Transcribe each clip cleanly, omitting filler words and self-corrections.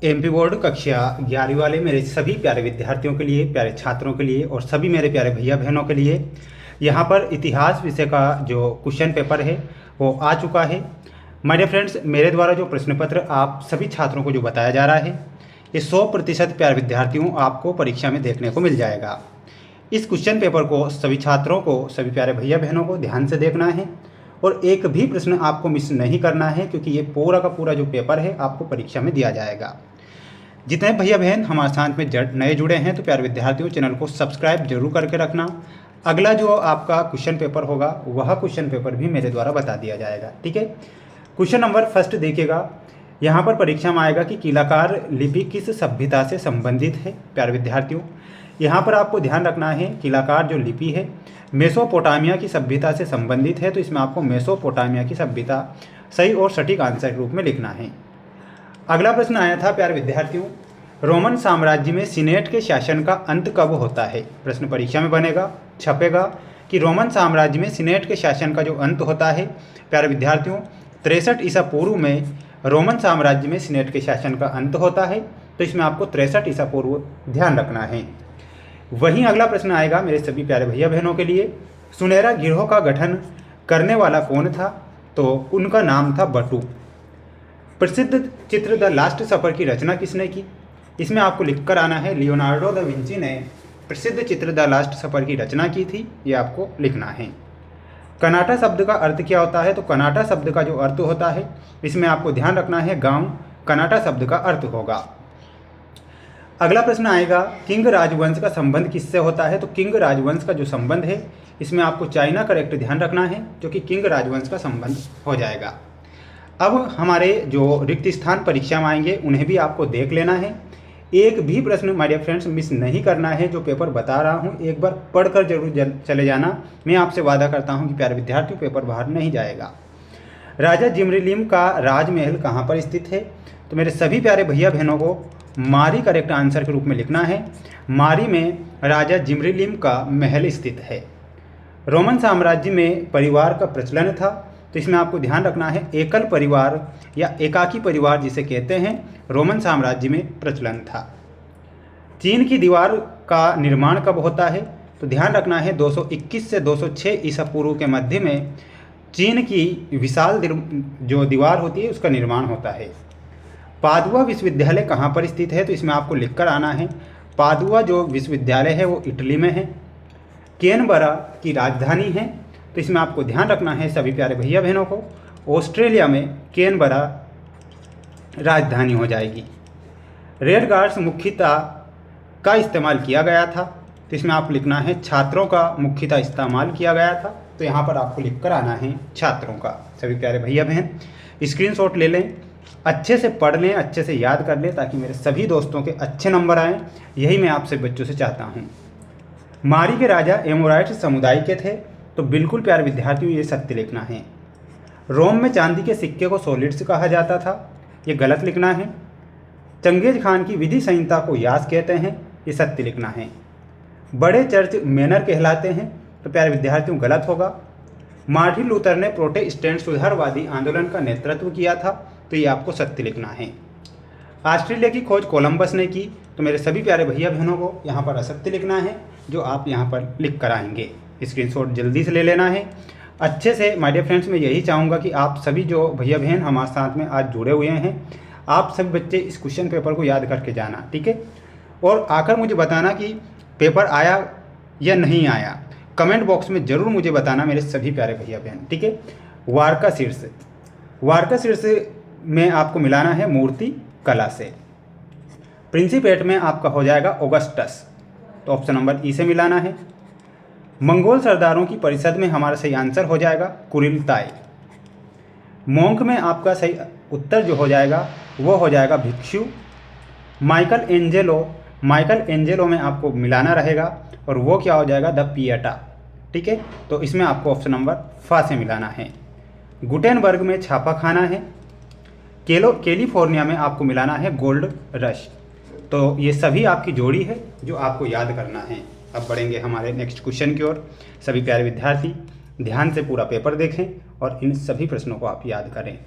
MP board कक्षा 11वीं वाले मेरे सभी प्यारे विद्यार्थियों के लिए, प्यारे छात्रों के लिए और सभी मेरे प्यारे भैया बहनों के लिए यहाँ पर इतिहास विषय का जो क्वेश्चन पेपर है वो आ चुका है। माय डियर फ्रेंड्स, मेरे द्वारा जो प्रश्न पत्र आप सभी छात्रों को जो बताया जा रहा है ये 100% प्यारे विद्यार्थियों आपको परीक्षा में देखने को मिल जाएगा। इस क्वेश्चन पेपर को सभी छात्रों को, सभी प्यारे भैया बहनों को ध्यान से देखना है और एक भी प्रश्न आपको मिस नहीं करना है, क्योंकि ये पूरा का पूरा जो पेपर है आपको परीक्षा में दिया जाएगा। जितने भैया बहन हमारे साथ में नए जुड़े हैं तो प्यारे विद्यार्थियों चैनल को सब्सक्राइब जरूर करके रखना। अगला जो आपका क्वेश्चन पेपर होगा वह क्वेश्चन पेपर भी मेरे द्वारा बता दिया जाएगा, ठीक है। क्वेश्चन नंबर फर्स्ट देखिएगा, यहाँ पर परीक्षा में आएगा कि कीलाकार लिपि किस सभ्यता से संबंधित है। प्यारे विद्यार्थियों यहाँ पर आपको ध्यान रखना है, कीलाकार जो लिपि है मेसोपोटामिया की सभ्यता से संबंधित है, तो इसमें आपको मेसोपोटामिया की सभ्यता सही और सटीक आंसर के रूप में लिखना है। अगला प्रश्न आया था प्यारे विद्यार्थियों, रोमन साम्राज्य में सीनेट के शासन का अंत कब होता है। प्रश्न परीक्षा में बनेगा, छपेगा कि रोमन साम्राज्य में सीनेट के शासन का जो अंत होता है प्यारे विद्यार्थियों 63 ईसा पूर्व में रोमन साम्राज्य में सीनेट के शासन का अंत होता है, तो इसमें आपको 63 ईसा पूर्व ध्यान रखना है। वहीं अगला प्रश्न आएगा मेरे सभी प्यारे भैया बहनों के लिए, सुनहरा गिरोह का गठन करने वाला कौन था, तो उनका नाम था बटू। प्रसिद्ध चित्र द लास्ट सफर की रचना किसने की। इसमें आपको लिखकर आना है लियोनार्डो दा विंची ने प्रसिद्ध चित्र द लास्ट सफर की रचना की थी, ये आपको लिखना है। कनाटा शब्द का अर्थ क्या होता है, तो कनाटा शब्द का जो अर्थ होता है इसमें आपको ध्यान रखना है गांव कनाटा शब्द का अर्थ होगा। अगला प्रश्न आएगा, किंग राजवंश का संबंध किससे होता है, तो किंग राजवंश का जो संबंध है इसमें आपको चाइना करेक्ट ध्यान रखना है, जो कि किंग राजवंश का संबंध हो जाएगा। अब हमारे जो रिक्त स्थान परीक्षा में आएंगे उन्हें भी आपको देख लेना है। एक भी प्रश्न माय डियर फ्रेंड्स मिस नहीं करना है। जो पेपर बता रहा हूँ एक बार पढ़कर जरूर चले जाना। मैं आपसे वादा करता हूँ कि प्यारे विद्यार्थियों पेपर बाहर नहीं जाएगा। राजा जिमरिलिम का राजमहल कहाँ पर स्थित है, तो मेरे सभी प्यारे भैया बहनों को मारी करेक्ट आंसर के रूप में लिखना है। मारी में राजा जिमरिलिम का महल स्थित है। रोमन साम्राज्य में परिवार का प्रचलन था, तो इसमें आपको ध्यान रखना है एकल परिवार या एकाकी परिवार जिसे कहते हैं रोमन साम्राज्य में प्रचलन था। चीन की दीवार का निर्माण कब होता है, तो ध्यान रखना है 221 से 206 ईसा पूर्व के मध्य में चीन की विशाल जो दीवार होती है उसका निर्माण होता है। पादुआ विश्वविद्यालय कहाँ पर स्थित है, तो इसमें आपको लिखकर आना है पादुआ जो विश्वविद्यालय है वो इटली में है। कैनबरा की राजधानी है, तो इसमें आपको ध्यान रखना है सभी प्यारे भैया बहनों को ऑस्ट्रेलिया में कैनबरा राजधानी हो जाएगी। रेड गार्ड्स मुख्यतः का इस्तेमाल किया गया था, तो इसमें आप लिखना है छात्रों का मुख्यतः इस्तेमाल किया गया था, तो यहाँ पर आपको लिखकर आना है छात्रों का। सभी प्यारे भैया बहन स्क्रीनशॉट ले लें, अच्छे से पढ़ लें, अच्छे से याद कर लें, ताकि मेरे सभी दोस्तों के अच्छे नंबर आएँ। यही मैं आपसे बच्चों से चाहता हूँ। मारी के राजा एमोराइट समुदाय के थे, तो बिल्कुल प्यारे विद्यार्थियों ये सत्य लिखना है। रोम में चांदी के सिक्के को सॉलिड्स कहा जाता था, ये गलत लिखना है। चंगेज खान की विधि संहिता को यास कहते हैं, ये सत्य लिखना है। बड़े चर्च मैनर कहलाते हैं, तो प्यारे विद्यार्थियों गलत होगा। मार्टिन लूथर ने प्रोटेस्टेंट सुधारवादी आंदोलन का नेतृत्व किया था, तो ये आपको सत्य लिखना है। ऑस्ट्रेलिया की खोज कोलंबस ने की, तो मेरे सभी प्यारे भैया बहनों को यहाँ पर असत्य लिखना है, जो आप यहाँ पर लिख कर आएंगे। स्क्रीनशॉट जल्दी से ले लेना है अच्छे से। माय डियर फ्रेंड्स मैं यही चाहूँगा कि आप सभी जो भैया बहन हमारे साथ में आज जुड़े हुए हैं, आप सभी बच्चे इस क्वेश्चन पेपर को याद करके जाना, ठीक है। और आकर मुझे बताना कि पेपर आया या नहीं आया, कमेंट बॉक्स में ज़रूर मुझे बताना मेरे सभी प्यारे भैया बहन, ठीक है। वारका शीर्ष में आपको मिलाना है मूर्ति कला से। प्रिंसिपेट में आपका हो जाएगा ऑगस्टस, तो ऑप्शन नंबर ई से मिलाना है। मंगोल सरदारों की परिषद में हमारा सही आंसर हो जाएगा कुरिलताई। मोंक में आपका सही उत्तर जो हो जाएगा वो हो जाएगा भिक्षु। माइकल एंजेलो में आपको मिलाना रहेगा और वो क्या हो जाएगा द पिएटा, ठीक है। तो इसमें आपको ऑप्शन नंबर फा से मिलाना है। गुटेनबर्ग में छापा खाना है। कैलिफोर्निया में आपको मिलाना है गोल्ड रश। तो ये सभी आपकी जोड़ी है जो आपको याद करना है। अब बढ़ेंगे हमारे नेक्स्ट क्वेश्चन की ओर। सभी प्यारे विद्यार्थी ध्यान से पूरा पेपर देखें और इन सभी प्रश्नों को आप याद करें।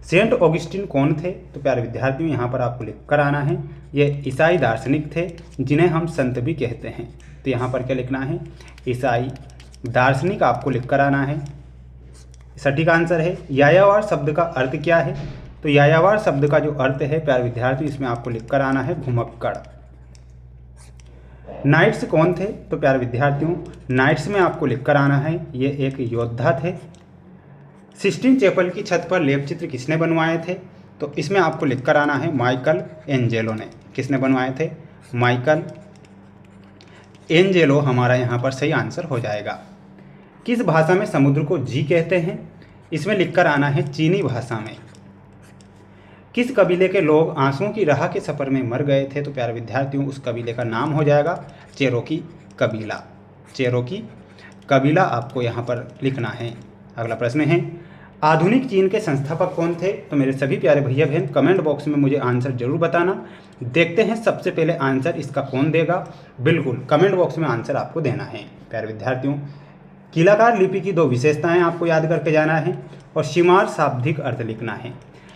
सेंट ऑगस्टिन कौन थे? तो प्यारे विद्यार्थियों यहाँ पर आपको लिख कर आना है, ये ईसाई दार्शनिक थे जिन्हें हम संत भी कहते हैं। तो यहाँ पर क्या लिखना है? ईसाई दार्शनिक आपको लिख कर आना है। सटीक आंसर है। यायावर शब्द का अर्थ क्या है? तो यायावर शब्द का जो अर्थ है प्यारे विद्यार्थी, इसमें आपको लिख कर आना है घुमक्कड़। नाइट्स कौन थे? तो प्यारे विद्यार्थियों, नाइट्स में आपको लिख कर आना है, ये एक योद्धा थे। सिस्टीन चैपल की छत पर लेप चित्र किसने बनवाए थे? तो इसमें आपको लिख कर आना है माइकल एंजेलो ने। किसने बनवाए थे? माइकल एंजेलो हमारा यहाँ पर सही आंसर हो जाएगा। किस भाषा में समुद्र को जी कहते हैं? इसमें लिख कर आना है चीनी भाषा में। किस कबीले के लोग आंसुओं की राह के सफ़र में मर गए थे? तो प्यारे विद्यार्थियों, उस कबीले का नाम हो जाएगा चेरोकी कबीला। चेरोकी कबीला आपको यहाँ पर लिखना है। अगला प्रश्न है, आधुनिक चीन के संस्थापक कौन थे? तो मेरे सभी प्यारे भैया बहन कमेंट बॉक्स में मुझे आंसर जरूर बताना। देखते हैं सबसे पहले आंसर इसका कौन देगा। बिल्कुल कमेंट बॉक्स में आंसर आपको देना है। प्यारे विद्यार्थियों, कीलाकार लिपि की 2 विशेषताएं आपको याद करके जाना है और शिमार शाब्दिक अर्थ लिखना है।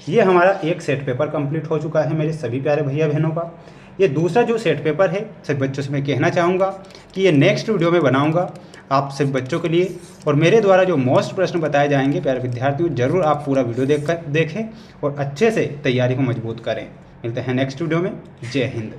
ये हमारा एक सेट पेपर कंप्लीट हो चुका है मेरे सभी प्यारे भैया बहनों का। ये दूसरा जो सेट पेपर है सभी बच्चों से मैं कहना चाहूँगा कि ये नेक्स्ट वीडियो में बनाऊँगा आप सभी बच्चों के लिए, और मेरे द्वारा जो मोस्ट प्रश्न बताए जाएंगे प्यारे विद्यार्थियों, जरूर आप पूरा वीडियो देखें और अच्छे से तैयारी को मजबूत करें। मिलते हैं नेक्स्ट वीडियो में। जय हिंद।